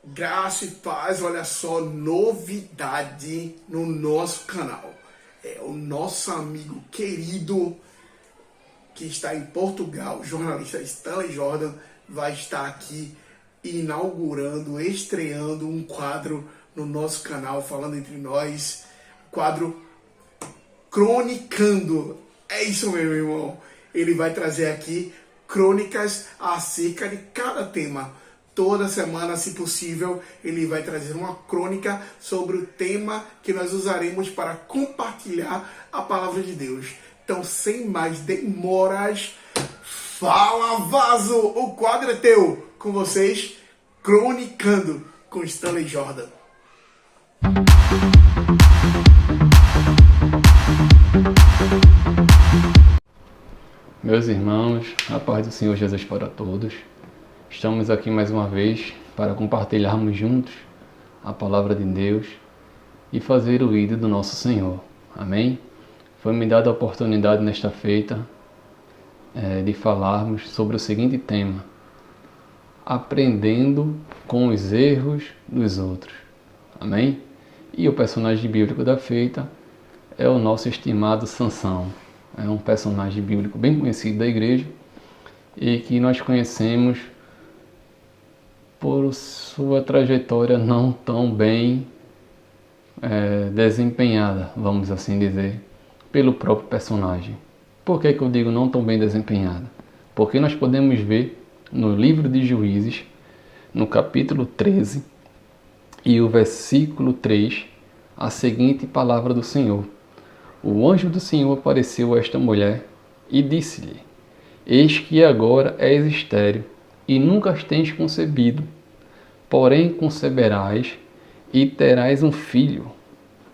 Graça e paz, olha só, novidade no nosso canal. É o nosso amigo querido que está em Portugal, o jornalista Stanley Jordan, vai estar aqui inaugurando, estreando um quadro no nosso canal, falando entre nós, quadro Cronicando. É isso mesmo, irmão. Ele vai trazer aqui crônicas acerca de cada tema. Toda semana, se possível, ele vai trazer uma crônica sobre o tema que nós usaremos para compartilhar a palavra de Deus. Então, sem mais demoras, fala vaso! O quadro é teu! Com vocês, Cronicando com Stanley Jordan. Meus irmãos, a paz do Senhor Jesus para todos. Estamos aqui mais uma vez para compartilharmos juntos a palavra de Deus e fazer o ídolo do nosso Senhor. Amém? Foi-me dada a oportunidade nesta feita de falarmos sobre o seguinte tema: aprendendo com os erros dos outros. Amém? E o personagem bíblico da feita é o nosso estimado Sansão. É um personagem bíblico bem conhecido da igreja e que nós conhecemos por sua trajetória não tão bem desempenhada, vamos assim dizer, pelo próprio personagem. Por que eu digo não tão bem desempenhada? Porque nós podemos ver no livro de Juízes, no capítulo 13 e o versículo 3, a seguinte palavra do Senhor. O anjo do Senhor apareceu a esta mulher e disse-lhe: eis que agora és estéril e nunca as tens concebido, porém conceberás e terás um filho.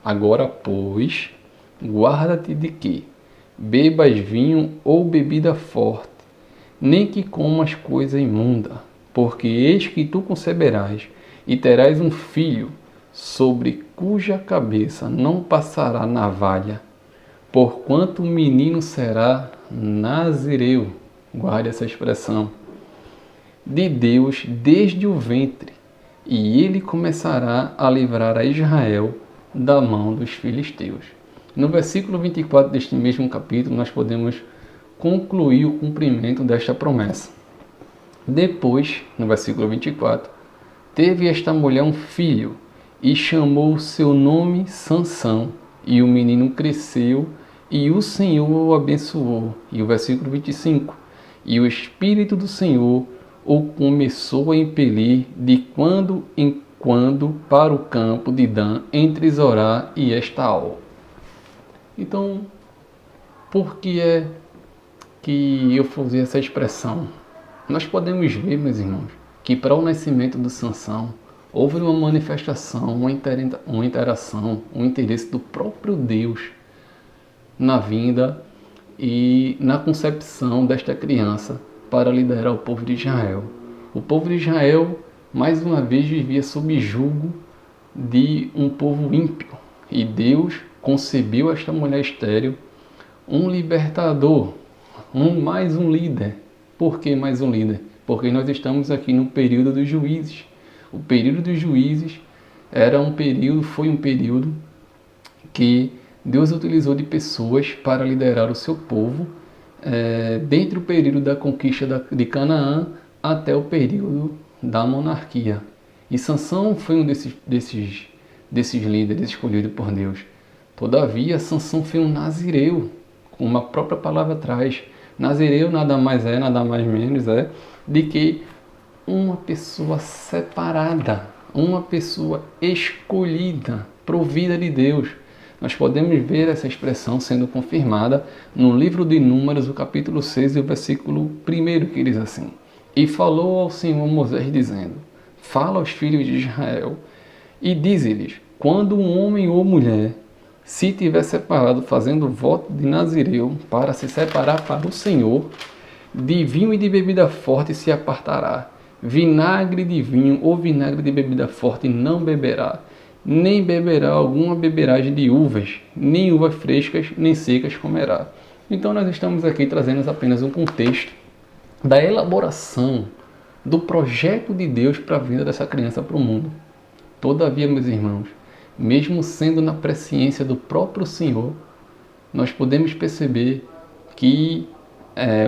Agora, pois, guarda-te de que bebas vinho ou bebida forte, nem que comas coisa imunda, porque eis que tu conceberás e terás um filho, sobre cuja cabeça não passará navalha, porquanto o menino será nazireu, guarde essa expressão, de Deus desde o ventre, e ele começará a livrar a Israel da mão dos filisteus. No versículo 24 deste mesmo capítulo, nós podemos concluir o cumprimento desta promessa. Depois, no versículo 24, teve esta mulher um filho, e chamou o seu nome Sansão, e o menino cresceu, e o Senhor o abençoou. E o versículo 25, e o Espírito do Senhor o começou a impelir de quando em quando para o campo de Dan, entre Zorá e Estaol. Então, por que é que eu usei essa expressão? Nós podemos ver, meus irmãos, que para o nascimento do Sansão, houve uma manifestação, uma interação, um interesse do próprio Deus na vinda e na concepção desta criança para liderar o povo de Israel. O povo de Israel, mais uma vez, vivia sob julgo de um povo ímpio. E Deus concebeu esta mulher estéril um libertador, mais um líder. Por que mais um líder? Porque nós estamos aqui no período dos juízes. O período dos juízes foi um período que Deus utilizou de pessoas para liderar o seu povo, dentre o período da conquista de Canaã até o período da monarquia. E Sansão foi um desses líderes escolhidos por Deus. Todavia, Sansão foi um nazireu, como a própria palavra traz. Nazireu nada mais menos de que uma pessoa separada, uma pessoa escolhida, provida de Deus. Nós podemos ver essa expressão sendo confirmada no livro de Números, o capítulo 6, e o versículo 1, que diz assim: e falou ao Senhor Moisés, dizendo: fala aos filhos de Israel, e dize-lhes: quando um homem ou mulher se tiver separado, fazendo voto de nazireu, para se separar para o Senhor, de vinho e de bebida forte se apartará. Vinagre de vinho ou vinagre de bebida forte não beberá, nem beberá alguma beberagem de uvas, nem uvas frescas, nem secas comerá. Então nós estamos aqui trazendo apenas um contexto da elaboração do projeto de Deus para a vinda dessa criança para o mundo. Todavia, meus irmãos, mesmo sendo na presciência do próprio Senhor, nós podemos perceber que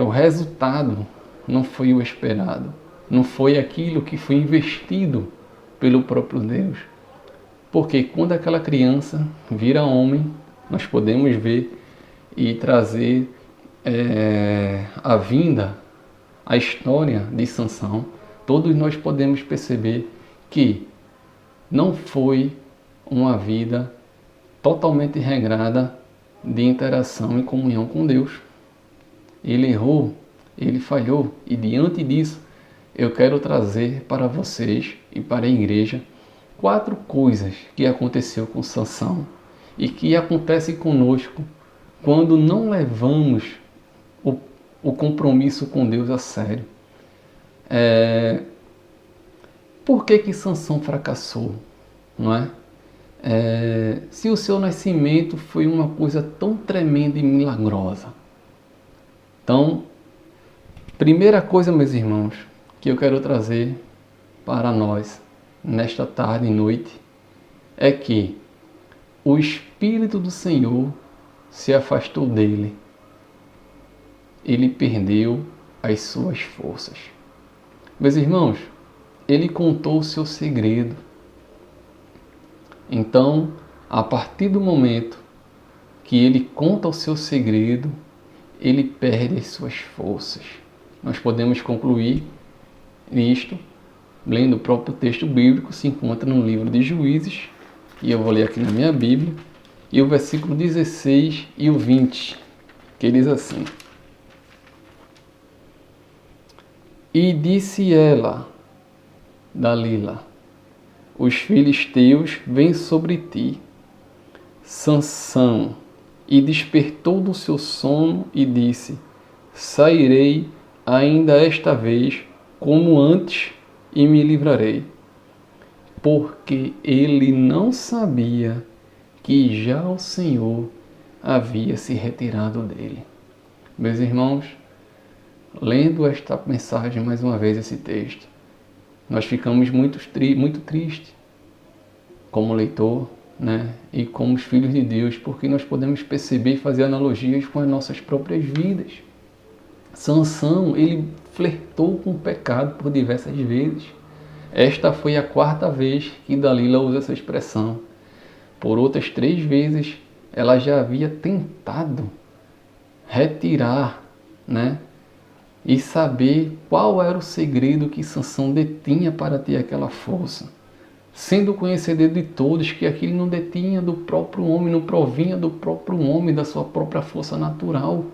o resultado não foi o esperado, não foi aquilo que foi investido pelo próprio Deus. Porque quando aquela criança vira homem, nós podemos ver e trazer a vinda, a história de Sansão, todos nós podemos perceber que não foi uma vida totalmente regrada de interação e comunhão com Deus. Ele errou, ele falhou, e diante disso eu quero trazer para vocês e para a igreja 4 coisas que aconteceu com Sansão e que acontece conosco quando não levamos o compromisso com Deus a sério. Por que Sansão fracassou? Não é? Se o seu nascimento foi uma coisa tão tremenda e milagrosa. Então, primeira coisa, meus irmãos, que eu quero trazer para nós nesta tarde e noite é que o Espírito do Senhor se afastou dele. Ele perdeu as suas forças. Meus irmãos, ele contou o seu segredo. Então, a partir do momento que ele conta o seu segredo, ele perde as suas forças. Nós podemos concluir isto lendo o próprio texto bíblico, se encontra no livro de Juízes, e eu vou ler aqui na minha Bíblia, e o versículo 16 e o 20, que diz assim: E disse ela, Dalila, os filisteus vêm sobre ti. Sansão, e despertou do seu sono e disse: Sairei ainda esta vez, como antes, e me livrarei. Porque ele não sabia que já o Senhor havia se retirado dele. Meus irmãos, lendo esta mensagem mais uma vez, esse texto, nós ficamos muito tristes como leitor, né? E como os filhos de Deus, porque nós podemos perceber e fazer analogias com as nossas próprias vidas. Sansão, ele flertou com o pecado por diversas vezes. Esta foi a 4ª vez que Dalila usa essa expressão. Por outras 3 vezes, ela já havia tentado retirar, né? E saber qual era o segredo que Sansão detinha para ter aquela força. Sendo conhecedor de todos que aquilo não detinha do próprio homem, não provinha do próprio homem, da sua própria força natural.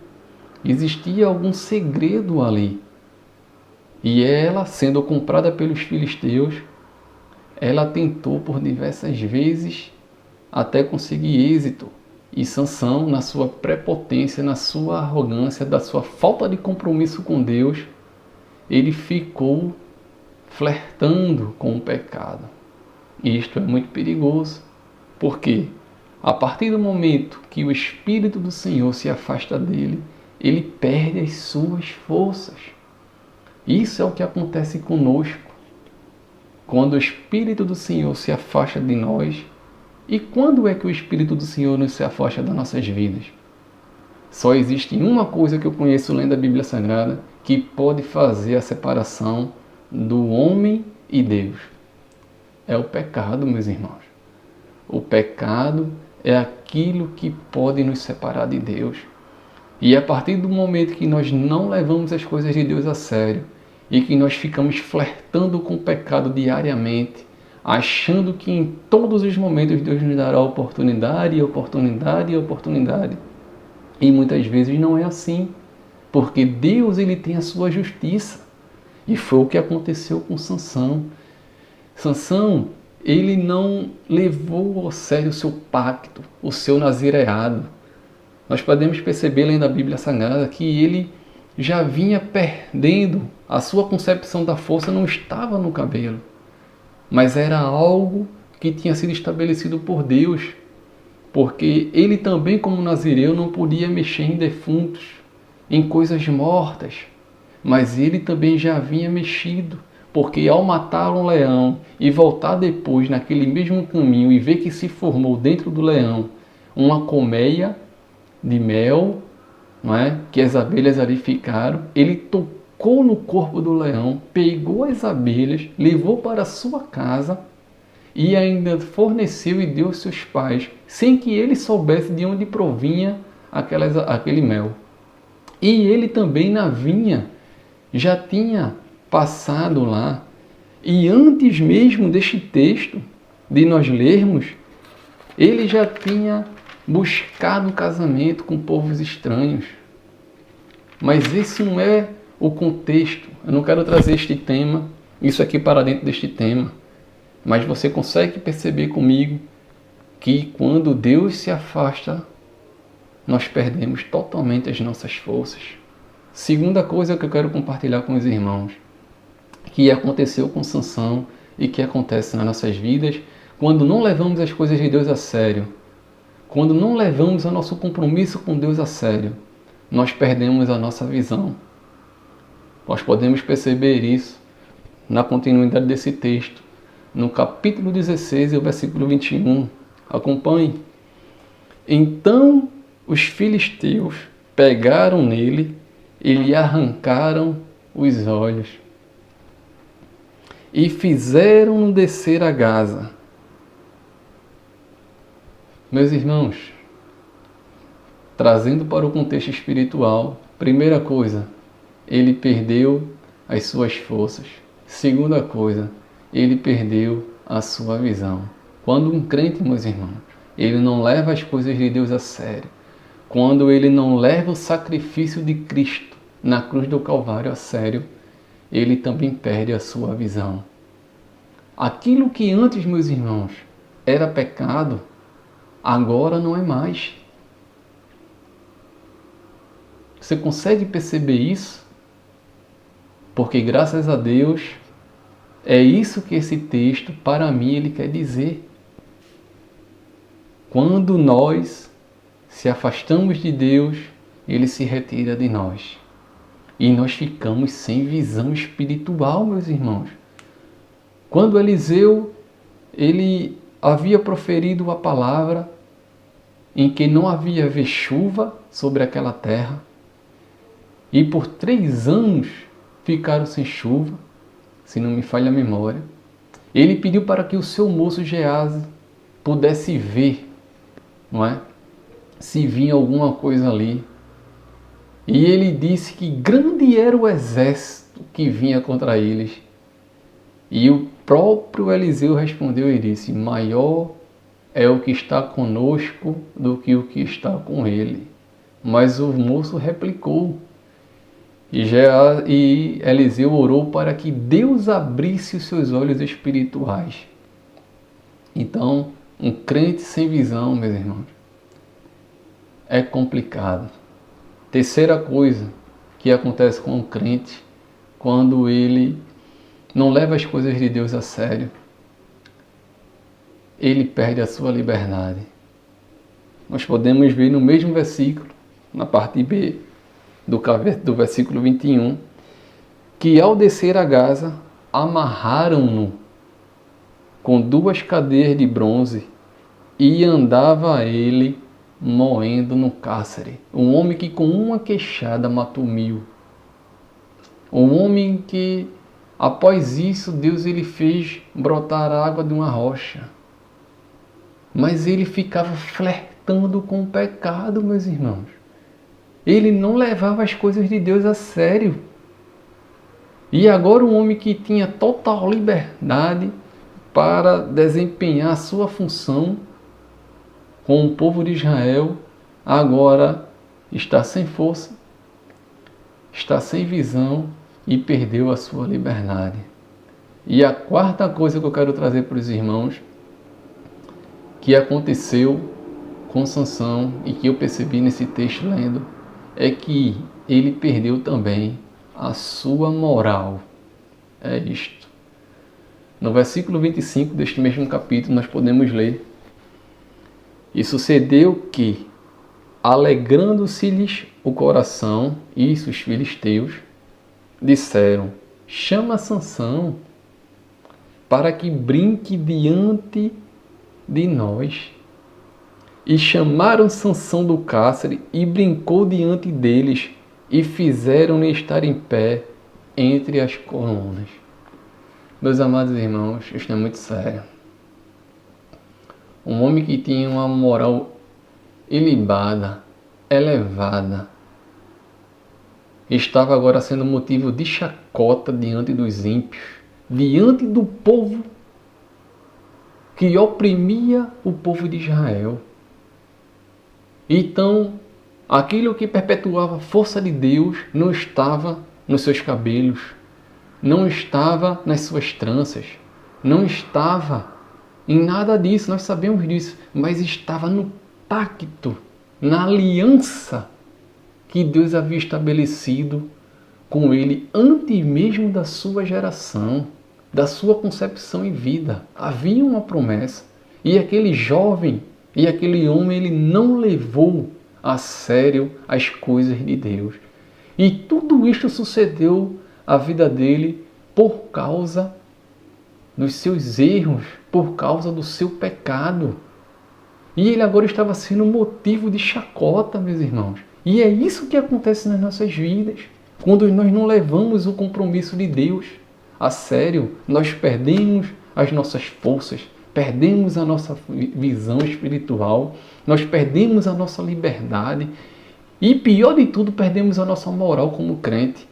Existia algum segredo ali. E ela, sendo comprada pelos filisteus, ela tentou por diversas vezes até conseguir êxito. E Sansão, na sua prepotência, na sua arrogância, da sua falta de compromisso com Deus, ele ficou flertando com o pecado. E isto é muito perigoso, porque a partir do momento que o Espírito do Senhor se afasta dele, ele perde as suas forças. Isso é o que acontece conosco. Quando o Espírito do Senhor se afasta de nós, e quando é que o Espírito do Senhor nos se afasta das nossas vidas? Só existe uma coisa que eu conheço lendo a Bíblia Sagrada que pode fazer a separação do homem e Deus. É o pecado, meus irmãos. O pecado é aquilo que pode nos separar de Deus. E a partir do momento que nós não levamos as coisas de Deus a sério e que nós ficamos flertando com o pecado diariamente, achando que em todos os momentos Deus nos dará oportunidade, oportunidade e oportunidade. E muitas vezes não é assim, porque Deus, ele tem a sua justiça. E foi o que aconteceu com Sansão. Sansão, ele não levou ao sério o seu pacto, o seu nazireado. Nós podemos perceber, lendo a Bíblia Sagrada, que ele já vinha perdendo, a sua concepção da força não estava no cabelo, mas era algo que tinha sido estabelecido por Deus, porque ele também, como nazireu, não podia mexer em defuntos, em coisas mortas, mas ele também já havia mexido porque ao matar um leão e voltar depois naquele mesmo caminho e ver que se formou dentro do leão uma colmeia de mel, não é? Que as abelhas ali ficaram, ele tocou no corpo do leão, pegou as abelhas, levou para a sua casa e ainda forneceu e deu aos seus pais, sem que ele soubesse de onde provinha aquele mel. E ele também na vinha já tinha passado lá, e antes mesmo deste texto, de nós lermos, ele já tinha buscado casamento com povos estranhos. Mas esse não é o contexto. Eu não quero trazer este tema, isso aqui para dentro deste tema. Mas você consegue perceber comigo que quando Deus se afasta, nós perdemos totalmente as nossas forças. Segunda coisa que eu quero compartilhar com os irmãos, que aconteceu com Sansão e que acontece nas nossas vidas, quando não levamos as coisas de Deus a sério, quando não levamos o nosso compromisso com Deus a sério, nós perdemos a nossa visão. Nós podemos perceber isso na continuidade desse texto, no capítulo 16 e o versículo 21. Acompanhe. Então os filisteus pegaram nele e lhe arrancaram os olhos e fizeram-no descer a Gaza. Meus irmãos, trazendo para o contexto espiritual, primeira coisa, ele perdeu as suas forças. Segunda coisa, ele perdeu a sua visão. Quando um crente, meus irmãos, ele não leva as coisas de Deus a sério, quando ele não leva o sacrifício de Cristo na cruz do Calvário a sério, ele também perde a sua visão. Aquilo que antes, meus irmãos, era pecado, agora não é mais. Você consegue perceber isso? Porque graças a Deus, é isso que esse texto, para mim, ele quer dizer. Quando nós se afastamos de Deus, ele se retira de nós. E nós ficamos sem visão espiritual, meus irmãos. Quando Eliseu, ele havia proferido a palavra em que não havia haver chuva sobre aquela terra, e por 3 anos ficaram sem chuva, se não me falha a memória, ele pediu para que o seu moço Geazi pudesse ver, não é? Se vinha alguma coisa ali. E ele disse que grande era o exército que vinha contra eles. E o próprio Eliseu respondeu e disse: maior é o que está conosco do que o que está com ele. Mas o moço replicou. E Eliseu orou para que Deus abrisse os seus olhos espirituais. Então, um crente sem visão, meus irmãos, é complicado. Terceira coisa que acontece com um crente quando ele não leva as coisas de Deus a sério, ele perde a sua liberdade. Nós podemos ver no mesmo versículo, na parte B do versículo 21, que ao descer a Gaza, amarraram-no com 2 cadeias de bronze e andava ele moendo no cárcere. Um homem que com uma queixada matou 1000. Um homem que, após isso, Deus ele fez brotar água de uma rocha. Mas ele ficava flertando com o pecado, meus irmãos. Ele não levava as coisas de Deus a sério. E agora um homem que tinha total liberdade para desempenhar a sua função com o povo de Israel, agora está sem força, está sem visão e perdeu a sua liberdade. E a quarta coisa que eu quero trazer para os irmãos, que aconteceu com Sansão e que eu percebi nesse texto lendo, é que ele perdeu também a sua moral. É isto. No versículo 25 deste mesmo capítulo nós podemos ler: e sucedeu que, alegrando-se-lhes o coração, isso os filisteus, disseram: chama Sansão para que brinque diante de nós. E chamaram Sansão do cárcere e brincou diante deles e fizeram-lhe estar em pé entre as colunas. Meus amados irmãos, isto é muito sério. Um homem que tinha uma moral ilibada, elevada, estava agora sendo motivo de chacota diante dos ímpios, diante do povo que oprimia o povo de Israel. Então, aquilo que perpetuava a força de Deus não estava nos seus cabelos, não estava nas suas tranças, não estava em nada disso, nós sabemos disso, mas estava no pacto, na aliança que Deus havia estabelecido com ele antes mesmo da sua geração, da sua concepção e vida. Havia uma promessa e aquele jovem e aquele homem, ele não levou a sério as coisas de Deus. E tudo isto sucedeu à vida dele por causa dos seus erros, por causa do seu pecado. E ele agora estava sendo motivo de chacota, meus irmãos. E é isso que acontece nas nossas vidas. Quando nós não levamos o compromisso de Deus a sério, nós perdemos as nossas forças, perdemos a nossa visão espiritual, nós perdemos a nossa liberdade e, pior de tudo, perdemos a nossa moral como crente.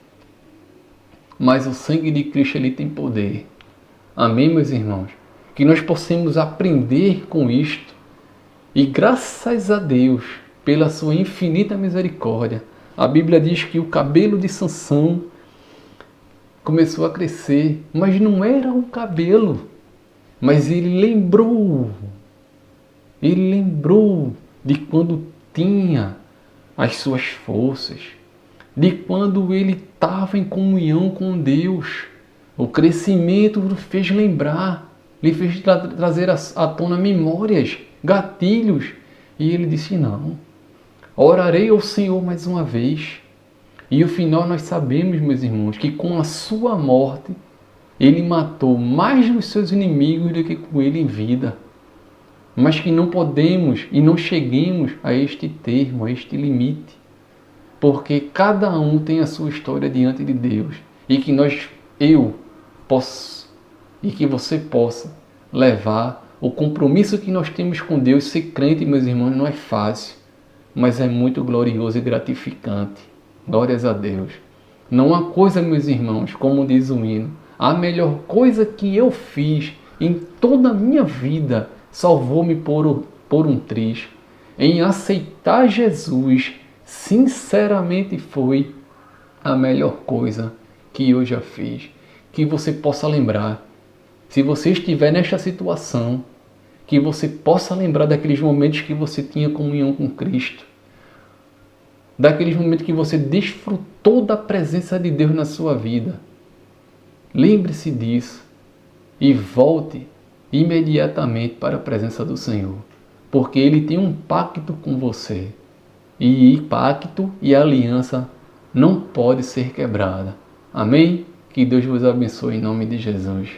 Mas o sangue de Cristo, ele tem poder. Amém, meus irmãos? Que nós possamos aprender com isto e, graças a Deus, pela sua infinita misericórdia, a Bíblia diz que o cabelo de Sansão começou a crescer, mas não era o cabelo, mas ele lembrou de quando tinha as suas forças, de quando ele estava em comunhão com Deus. O crescimento o fez lembrar, lhe fez trazer à tona memórias, gatilhos, e ele disse: não, orarei ao Senhor mais uma vez. E o final nós sabemos, meus irmãos, que com a sua morte, ele matou mais dos seus inimigos do que com ele em vida. Mas que não podemos e não cheguemos a este termo, a este limite. Porque cada um tem a sua história diante de Deus. E que e que você possa levar o compromisso que nós temos com Deus. Ser crente, meus irmãos, não é fácil, mas é muito glorioso e gratificante. Glórias a Deus. Não há coisa, meus irmãos, como diz o hino, a melhor coisa que eu fiz em toda a minha vida salvou-me por um triz. Em aceitar Jesus, sinceramente foi a melhor coisa que eu já fiz. Que você possa lembrar, se você estiver nesta situação, que você possa lembrar daqueles momentos que você tinha comunhão com Cristo, daqueles momentos que você desfrutou da presença de Deus na sua vida. Lembre-se disso e volte imediatamente para a presença do Senhor, porque Ele tem um pacto com você, e pacto e aliança não pode ser quebrada. Amém? Que Deus vos abençoe em nome de Jesus.